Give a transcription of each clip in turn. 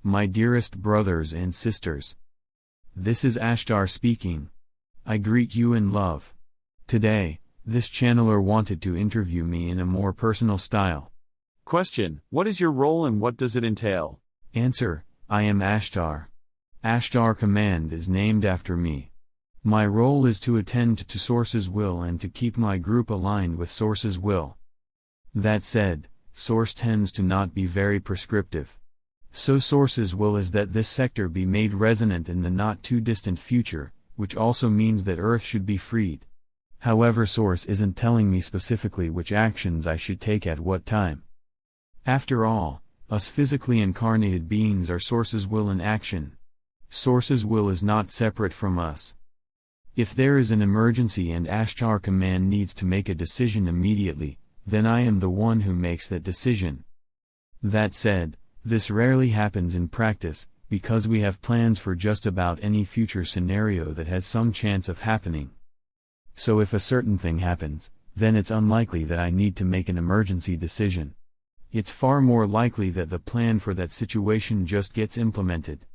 My dearest brothers and sisters. This is Ashtar speaking. I greet you in love. Today, this channeler wanted to interview me in a more personal style. Question: What is your role and what does it entail? Answer: I am Ashtar. Ashtar command is named after me. My role is to attend to Source's will and to keep my group aligned with Source's will. That said, Source tends to not be very prescriptive. So Source's will is that this sector be made resonant in the not-too-distant future, which also means that Earth should be freed. However, Source isn't telling me specifically which actions I should take at what time. After all, us physically incarnated beings are Source's will in action. Source's will is not separate from us. If there is an emergency and Ashtar command needs to make a decision immediately, then I am the one who makes that decision. That said, this rarely happens in practice, because we have plans for just about any future scenario that has some chance of happening. So if a certain thing happens, then it's unlikely that I need to make an emergency decision. It's far more likely that the plan for that situation just gets implemented.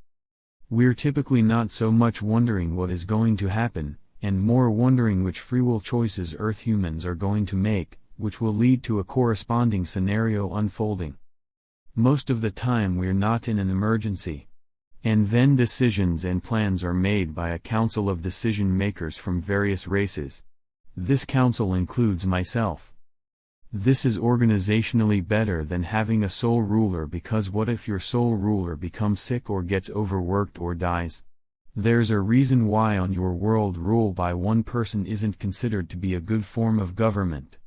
We're typically not so much wondering what is going to happen, and more wondering which free will choices Earth humans are going to make, which will lead to a corresponding scenario unfolding. Most of the time we're not in an emergency. And then decisions and plans are made by a council of decision makers from various races. This council includes myself. This is organizationally better than having a sole ruler, because what if your sole ruler becomes sick or gets overworked or dies? There's a reason why on your world rule by one person isn't considered to be a good form of government.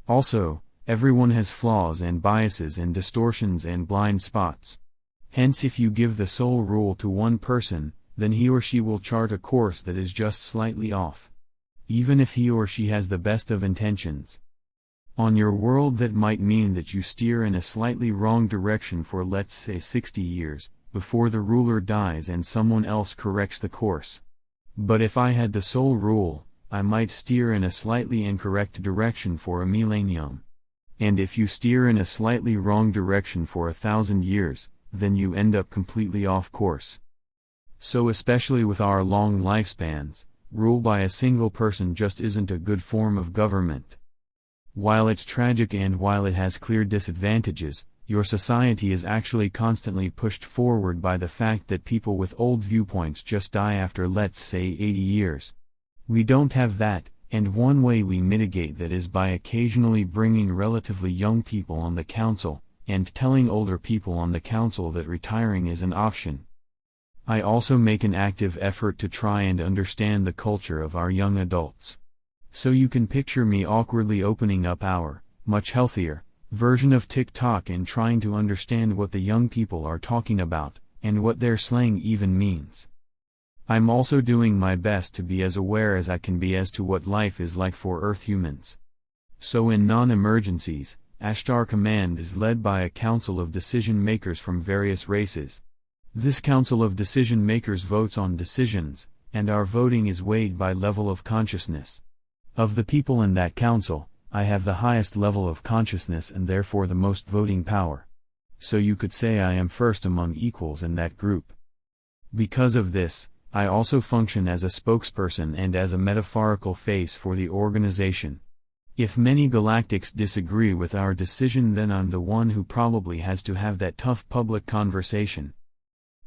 Also, everyone has flaws and biases and distortions and blind spots. Hence, if you give the sole rule to one person, then he or she will chart a course that is just slightly off. Even if he or she has the best of intentions. On your world that might mean that you steer in a slightly wrong direction for, let's say, 60 years, before the ruler dies and someone else corrects the course. But if I had the sole rule, I might steer in a slightly incorrect direction for a millennium. And if you steer in a slightly wrong direction for 1,000 years, then you end up completely off course. So especially with our long lifespans, rule by a single person just isn't a good form of government. While it's tragic and while it has clear disadvantages, your society is actually constantly pushed forward by the fact that people with old viewpoints just die after, let's say, 80 years. We don't have that, and one way we mitigate that is by occasionally bringing relatively young people on the council, and telling older people on the council that retiring is an option. I also make an active effort to try and understand the culture of our young adults. So you can picture me awkwardly opening up our, much healthier, version of TikTok and trying to understand what the young people are talking about, and what their slang even means. I'm also doing my best to be as aware as I can be as to what life is like for Earth humans. So in non-emergencies, Ashtar Command is led by a council of decision makers from various races. This council of decision makers votes on decisions, and our voting is weighed by level of consciousness. Of the people in that council, I have the highest level of consciousness and therefore the most voting power. So you could say I am first among equals in that group. Because of this, I also function as a spokesperson and as a metaphorical face for the organization. If many galactics disagree with our decision, then I'm the one who probably has to have that tough public conversation.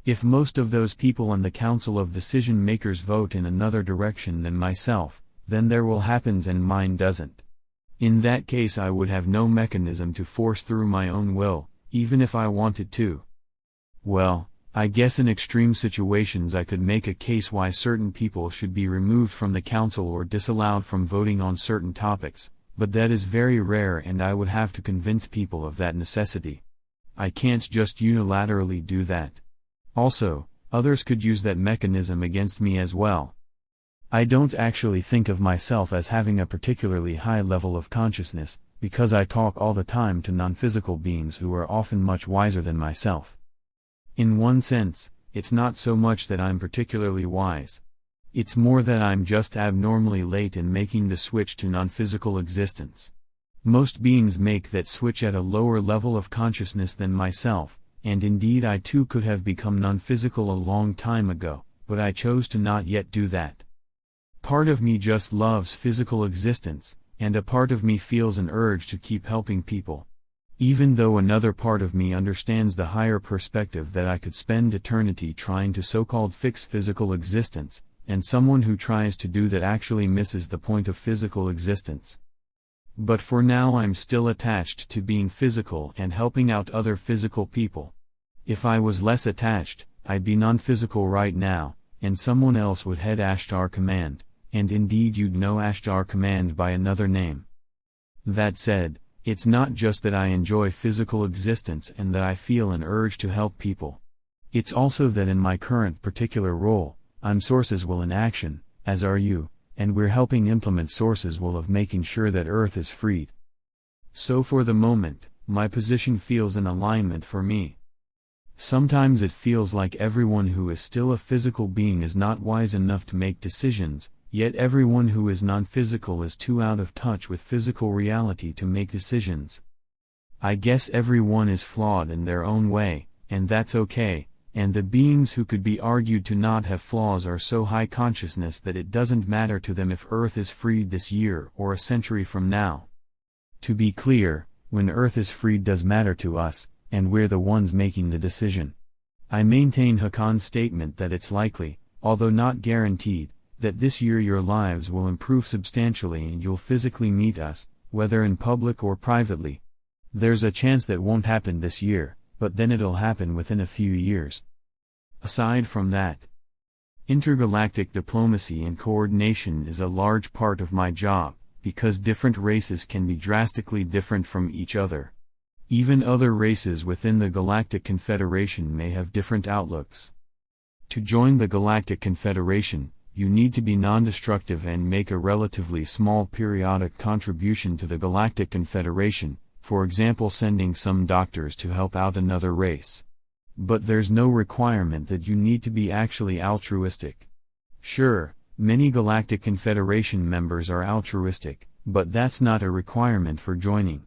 If most of those people in the council of decision makers vote in another direction than myself, then their will happens and mine doesn't. In that case I would have no mechanism to force through my own will, even if I wanted to. Well, I guess in extreme situations I could make a case why certain people should be removed from the council or disallowed from voting on certain topics, but that is very rare and I would have to convince people of that necessity. I can't just unilaterally do that. Also, others could use that mechanism against me as well. I don't actually think of myself as having a particularly high level of consciousness, because I talk all the time to non-physical beings who are often much wiser than myself. In one sense, it's not so much that I'm particularly wise. It's more that I'm just abnormally late in making the switch to non-physical existence. Most beings make that switch at a lower level of consciousness than myself, and indeed I too could have become non-physical a long time ago, but I chose to not yet do that. Part of me just loves physical existence, and a part of me feels an urge to keep helping people. Even though another part of me understands the higher perspective that I could spend eternity trying to so-called fix physical existence, and someone who tries to do that actually misses the point of physical existence. But for now I'm still attached to being physical and helping out other physical people. If I was less attached, I'd be non-physical right now, and someone else would head Ashtar Command, and indeed you'd know Ashtar Command by another name. That said, it's not just that I enjoy physical existence and that I feel an urge to help people. It's also that in my current particular role, I'm Source's will in action, as are you, and we're helping implement Source's will of making sure that Earth is freed. So for the moment, my position feels in alignment for me. Sometimes it feels like everyone who is still a physical being is not wise enough to make decisions, yet everyone who is non-physical is too out of touch with physical reality to make decisions. I guess everyone is flawed in their own way, and that's okay, and the beings who could be argued to not have flaws are so high consciousness that it doesn't matter to them if Earth is freed this year or a century from now. To be clear, when Earth is freed does matter to us, and we're the ones making the decision. I maintain Hakann's statement that it's likely, although not guaranteed, that this year your lives will improve substantially and you'll physically meet us, whether in public or privately. There's a chance that won't happen this year, but then it'll happen within a few years. Aside from that, intergalactic diplomacy and coordination is a large part of my job, because different races can be drastically different from each other. Even other races within the Galactic Confederation may have different outlooks. To join the Galactic Confederation, you need to be non-destructive and make a relatively small periodic contribution to the Galactic Confederation, for example sending some doctors to help out another race. But there's no requirement that you need to be actually altruistic. Sure, many Galactic Confederation members are altruistic, but that's not a requirement for joining.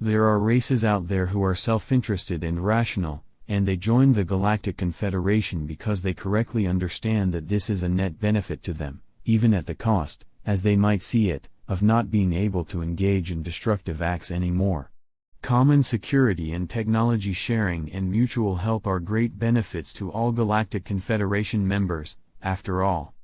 There are races out there who are self-interested and rational, and they join the Galactic Confederation because they correctly understand that this is a net benefit to them, even at the cost, as they might see it, of not being able to engage in destructive acts anymore. Common security and technology sharing and mutual help are great benefits to all Galactic Confederation members, after all.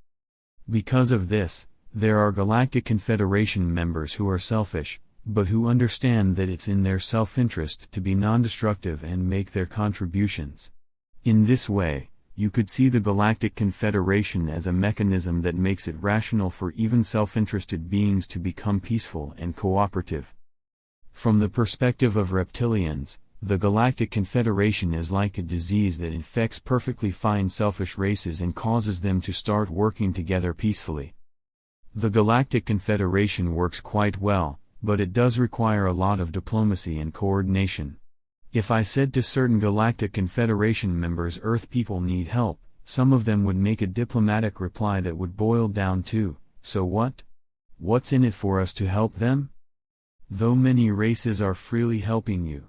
Because of this, there are Galactic Confederation members who are selfish, but who understand that it's in their self-interest to be non-destructive and make their contributions. In this way, you could see the Galactic Confederation as a mechanism that makes it rational for even self-interested beings to become peaceful and cooperative. From the perspective of reptilians, the Galactic Confederation is like a disease that infects perfectly fine selfish races and causes them to start working together peacefully. The Galactic Confederation works quite well, but it does require a lot of diplomacy and coordination. If I said to certain Galactic Confederation members Earth people need help, some of them would make a diplomatic reply that would boil down to, so what? What's in it for us to help them? Though many races are freely helping you.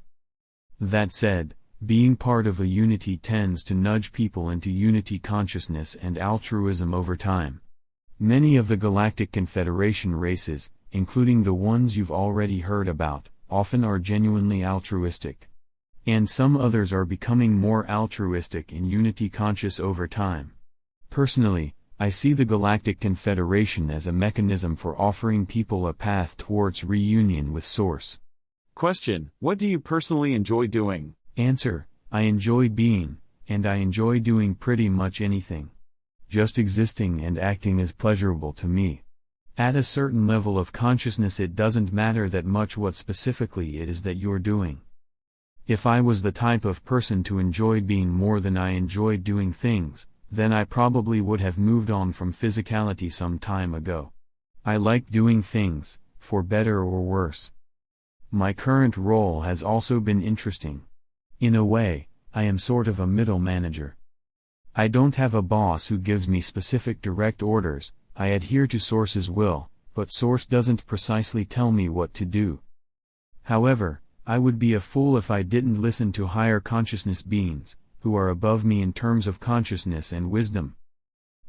That said, being part of a unity tends to nudge people into unity consciousness and altruism over time. Many of the Galactic Confederation races, including the ones you've already heard about, often are genuinely altruistic. And some others are becoming more altruistic and unity-conscious over time. Personally, I see the Galactic Confederation as a mechanism for offering people a path towards reunion with Source. Question: what do you personally enjoy doing? Answer: I enjoy being, and I enjoy doing pretty much anything. Just existing and acting is pleasurable to me. At a certain level of consciousness it doesn't matter that much what specifically it is that you're doing. If I was the type of person to enjoy being more than I enjoy doing things, then I probably would have moved on from physicality some time ago. I like doing things, for better or worse. My current role has also been interesting. In a way, I am sort of a middle manager. I don't have a boss who gives me specific direct orders. I adhere to Source's will, but Source doesn't precisely tell me what to do. However, I would be a fool if I didn't listen to higher consciousness beings, who are above me in terms of consciousness and wisdom.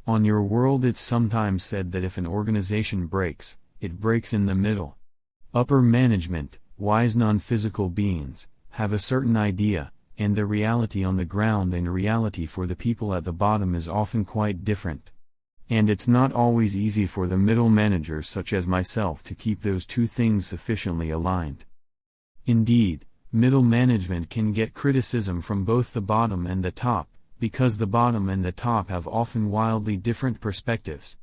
On your world it's sometimes said that if an organization breaks, it breaks in the middle. Upper management, wise non-physical beings, have a certain idea, and the reality on the ground and reality for the people at the bottom is often quite different. And it's not always easy for the middle managers such as myself to keep those two things sufficiently aligned. Indeed, middle management can get criticism from both the bottom and the top, because the bottom and the top have often wildly different perspectives.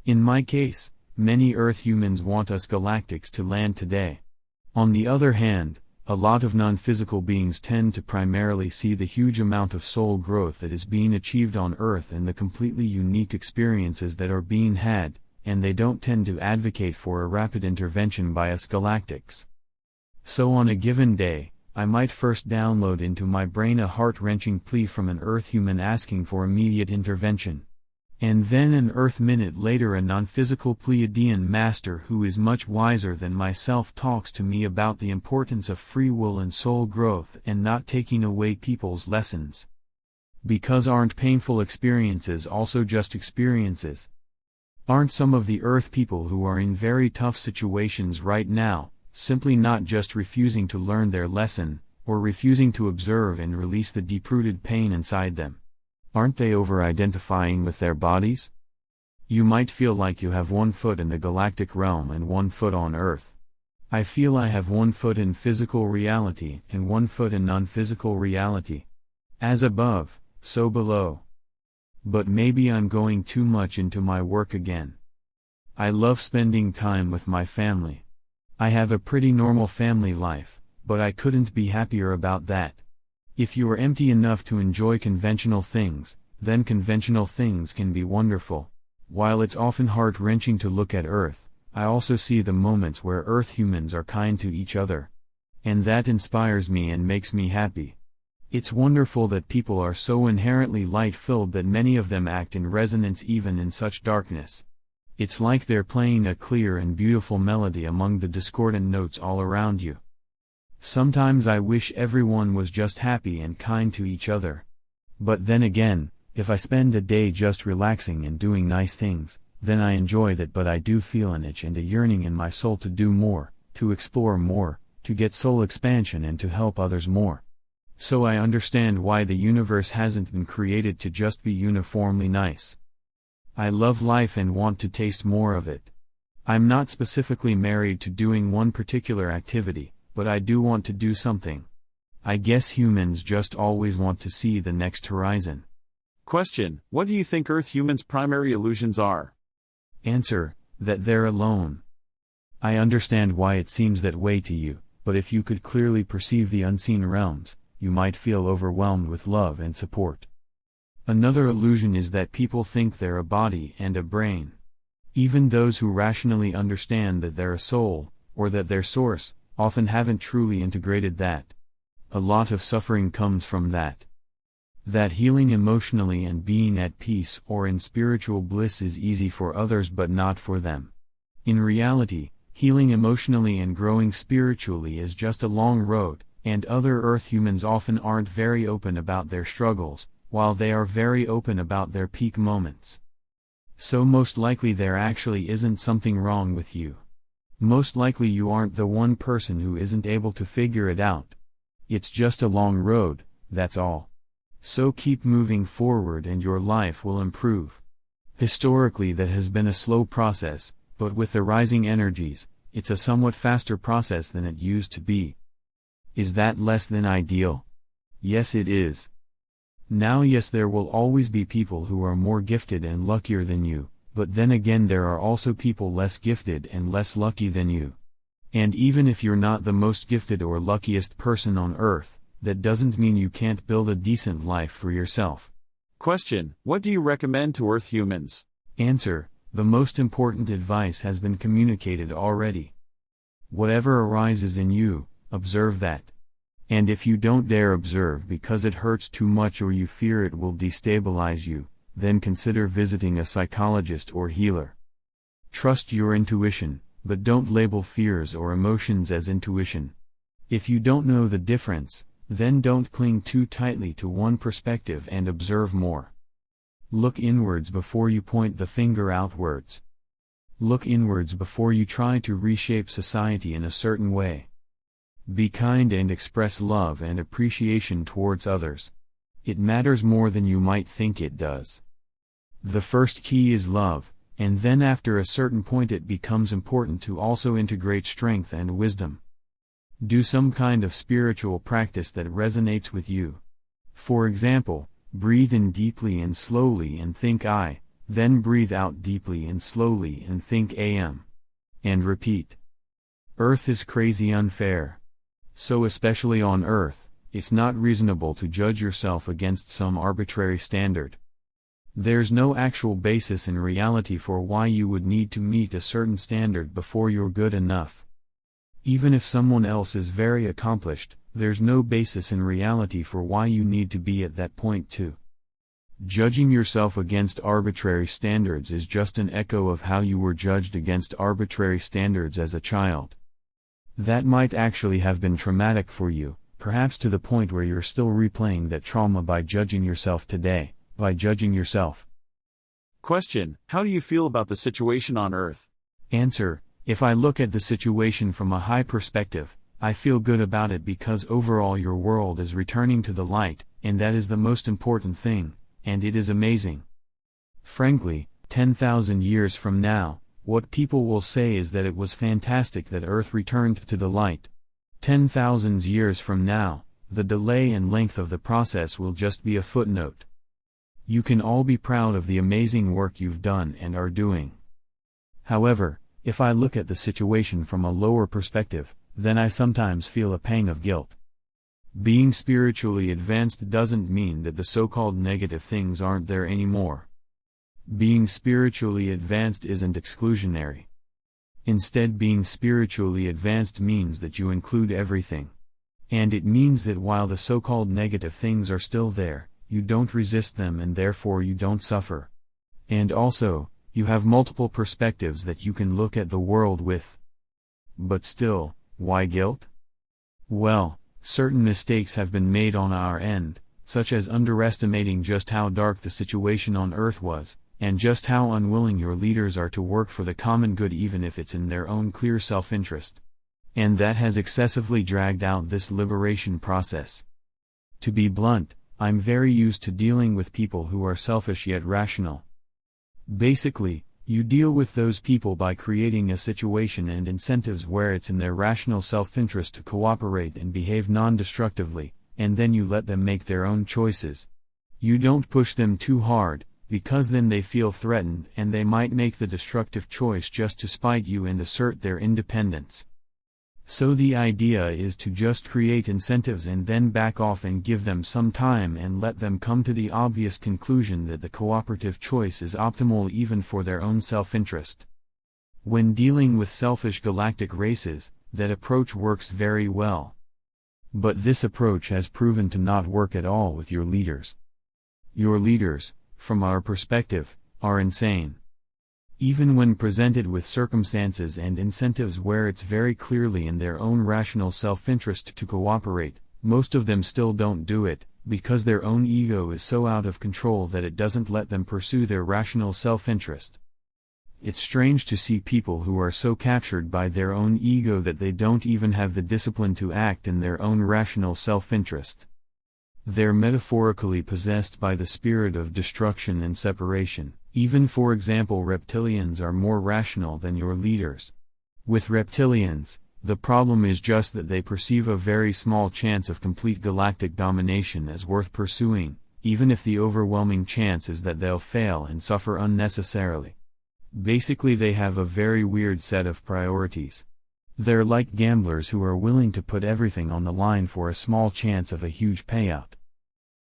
In my case, many Earth humans want us galactics to land today. On the other hand, a lot of non-physical beings tend to primarily see the huge amount of soul growth that is being achieved on Earth and the completely unique experiences that are being had, and they don't tend to advocate for a rapid intervention by us galactics. So on a given day, I might first download into my brain a heart-wrenching plea from an Earth human asking for immediate intervention. And then an Earth minute later a non-physical Pleiadian master who is much wiser than myself talks to me about the importance of free will and soul growth and not taking away people's lessons. Because aren't painful experiences also just experiences? Aren't some of the Earth people who are in very tough situations right now, simply not just refusing to learn their lesson, or refusing to observe and release the deep-rooted pain inside them? Aren't they over-identifying with their bodies? You might feel like you have one foot in the galactic realm and one foot on Earth. I feel I have one foot in physical reality and one foot in non-physical reality. As above, so below. But maybe I'm going too much into my work again. I love spending time with my family. I have a pretty normal family life, but I couldn't be happier about that. If you are empty enough to enjoy conventional things, then conventional things can be wonderful. While it's often heart-wrenching to look at Earth, I also see the moments where Earth humans are kind to each other. And that inspires me and makes me happy. It's wonderful that people are so inherently light-filled that many of them act in resonance even in such darkness. It's like they're playing a clear and beautiful melody among the discordant notes all around you. Sometimes I wish everyone was just happy and kind to each other. But then again, if I spend a day just relaxing and doing nice things, then I enjoy that, but I do feel an itch and a yearning in my soul to do more, to explore more, to get soul expansion and to help others more. So I understand why the universe hasn't been created to just be uniformly nice. I love life and want to taste more of it. I'm not specifically married to doing one particular activity, but I do want to do something. I guess humans just always want to see the next horizon. Question: what do you think Earth humans' primary illusions are? Answer: that they're alone. I understand why it seems that way to you, but if you could clearly perceive the unseen realms, you might feel overwhelmed with love and support. Another illusion is that people think they're a body and a brain. Even those who rationally understand that they're a soul, or that they're source, often haven't truly integrated that. A lot of suffering comes from that. That healing emotionally and being at peace or in spiritual bliss is easy for others but not for them. In reality, healing emotionally and growing spiritually is just a long road, and other Earth humans often aren't very open about their struggles, while they are very open about their peak moments. So most likely there actually isn't something wrong with you. Most likely you aren't the one person who isn't able to figure it out. It's just a long road, that's all. So keep moving forward and your life will improve. Historically that has been a slow process, but with the rising energies, it's a somewhat faster process than it used to be. Is that less than ideal? Yes, it is. Now yes, there will always be people who are more gifted and luckier than you, but then again there are also people less gifted and less lucky than you. And even if you're not the most gifted or luckiest person on Earth, that doesn't mean you can't build a decent life for yourself. Question: what do you recommend to Earth humans? Answer: the most important advice has been communicated already. Whatever arises in you, observe that. And if you don't dare observe because it hurts too much or you fear it will destabilize you, then consider visiting a psychologist or healer. Trust your intuition, but don't label fears or emotions as intuition. If you don't know the difference, then don't cling too tightly to one perspective and observe more. Look inwards before you point the finger outwards. Look inwards before you try to reshape society in a certain way. Be kind and express love and appreciation towards others. It matters more than you might think it does. The first key is love, and then after a certain point it becomes important to also integrate strength and wisdom. Do some kind of spiritual practice that resonates with you. For example, breathe in deeply and slowly and think I, then breathe out deeply and slowly and think AM. And repeat. Earth is crazy unfair. So especially on Earth, it's not reasonable to judge yourself against some arbitrary standard. There's no actual basis in reality for why you would need to meet a certain standard before you're good enough. Even if someone else is very accomplished, there's no basis in reality for why you need to be at that point too. Judging yourself against arbitrary standards is just an echo of how you were judged against arbitrary standards as a child. That might actually have been traumatic for you, perhaps to the point where you're still replaying that trauma by judging yourself today, by judging yourself. Question: How do you feel about the situation on Earth? Answer: If I look at the situation from a high perspective, I feel good about it because overall your world is returning to the light, and that is the most important thing, and it is amazing. Frankly, 10,000 years from now, what people will say is that it was fantastic that Earth returned to the light. 10,000 years from now, the delay and length of the process will just be a footnote. You can all be proud of the amazing work you've done and are doing. However, if I look at the situation from a lower perspective, then I sometimes feel a pang of guilt. Being spiritually advanced doesn't mean that the so-called negative things aren't there anymore. Being spiritually advanced isn't exclusionary. Instead, being spiritually advanced means that you include everything. And it means that while the so-called negative things are still there, you don't resist them and therefore you don't suffer. And also, you have multiple perspectives that you can look at the world with. But still, why guilt? Well, certain mistakes have been made on our end, such as underestimating just how dark the situation on Earth was, and just how unwilling your leaders are to work for the common good even if it's in their own clear self-interest. And that has excessively dragged out this liberation process. To be blunt, I'm very used to dealing with people who are selfish yet rational. Basically, you deal with those people by creating a situation and incentives where it's in their rational self-interest to cooperate and behave non-destructively, and then you let them make their own choices. You don't push them too hard, because then they feel threatened and they might make the destructive choice just to spite you and assert their independence. So the idea is to just create incentives and then back off and give them some time and let them come to the obvious conclusion that the cooperative choice is optimal even for their own self-interest. When dealing with selfish galactic races, that approach works very well. But this approach has proven to not work at all with your leaders. Your leaders, from our perspective, are insane. Even when presented with circumstances and incentives where it's very clearly in their own rational self-interest to cooperate, most of them still don't do it, because their own ego is so out of control that it doesn't let them pursue their rational self-interest. It's strange to see people who are so captured by their own ego that they don't even have the discipline to act in their own rational self-interest. They're metaphorically possessed by the spirit of destruction and separation. Even for example, reptilians are more rational than your leaders. With reptilians, the problem is just that they perceive a very small chance of complete galactic domination as worth pursuing, even if the overwhelming chance is that they'll fail and suffer unnecessarily. Basically, they have a very weird set of priorities. They're like gamblers who are willing to put everything on the line for a small chance of a huge payout.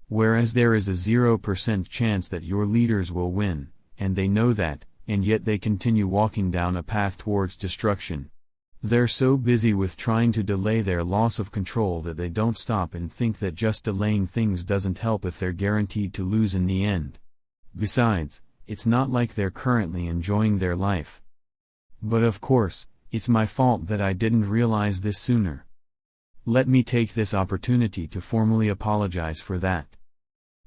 Whereas there is a 0% chance that your leaders will win, and they know that, and yet they continue walking down a path towards destruction. They're so busy with trying to delay their loss of control that they don't stop and think that just delaying things doesn't help if they're guaranteed to lose in the end. Besides, it's not like they're currently enjoying their life. But of course, it's my fault that I didn't realize this sooner. Let me take this opportunity to formally apologize for that.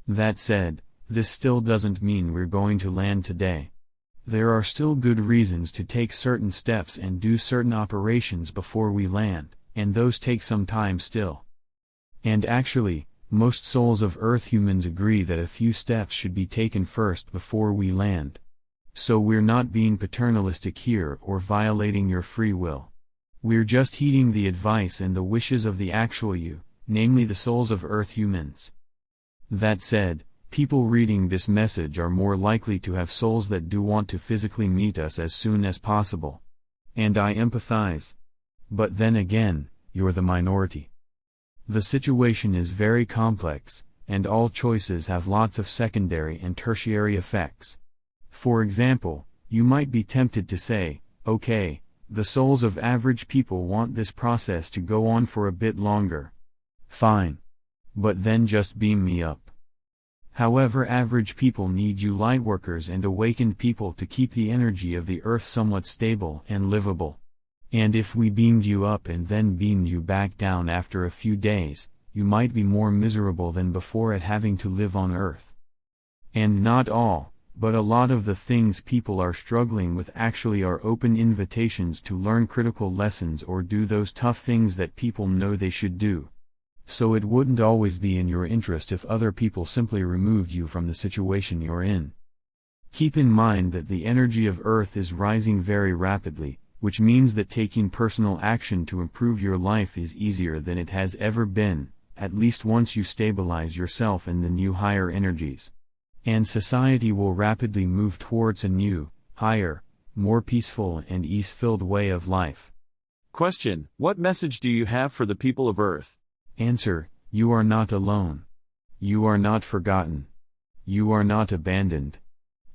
That said, this still doesn't mean we're going to land today. There are still good reasons to take certain steps and do certain operations before we land, and those take some time still. And actually, most souls of Earth humans agree that a few steps should be taken first before we land. So we're not being paternalistic here or violating your free will. We're just heeding the advice and the wishes of the actual you, namely the souls of Earth humans. That said, people reading this message are more likely to have souls that do want to physically meet us as soon as possible. And I empathize. But then again, you're the minority. The situation is very complex, and all choices have lots of secondary and tertiary effects. For example, you might be tempted to say, okay, the souls of average people want this process to go on for a bit longer. Fine. But then just beam me up. However, average people need you lightworkers and awakened people to keep the energy of the Earth somewhat stable and livable. And if we beamed you up and then beamed you back down after a few days, you might be more miserable than before at having to live on Earth. And not all, but a lot of the things people are struggling with actually are open invitations to learn critical lessons or do those tough things that people know they should do. So it wouldn't always be in your interest if other people simply removed you from the situation you're in. Keep in mind that the energy of Earth is rising very rapidly, which means that taking personal action to improve your life is easier than it has ever been, at least once you stabilize yourself in the new higher energies. And society will rapidly move towards a new, higher, more peaceful and ease-filled way of life. Question: what message do you have for the people of Earth? Answer: you are not alone. You are not forgotten. You are not abandoned.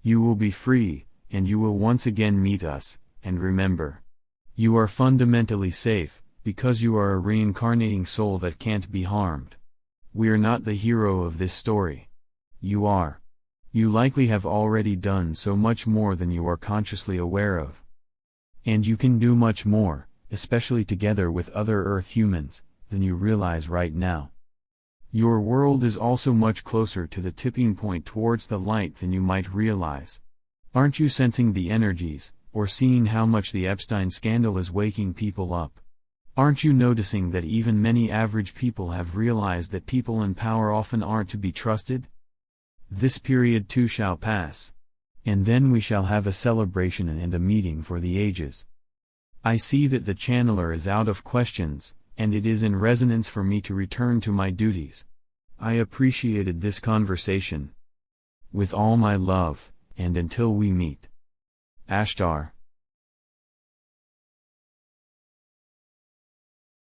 You will be free, and you will once again meet us, and remember. You are fundamentally safe, because you are a reincarnating soul that can't be harmed. We're not the hero of this story. You are. You likely have already done so much more than you are consciously aware of. And you can do much more, especially together with other Earth humans, than you realize right now. Your world is also much closer to the tipping point towards the light than you might realize. Aren't you sensing the energies, or seeing how much the Epstein scandal is waking people up? Aren't you noticing that even many average people have realized that people in power often aren't to be trusted? This period too shall pass. And then we shall have a celebration and a meeting for the ages. I see that the channeler is out of questions, and it is in resonance for me to return to my duties. I appreciated this conversation. With all my love, and until we meet. Ashtar.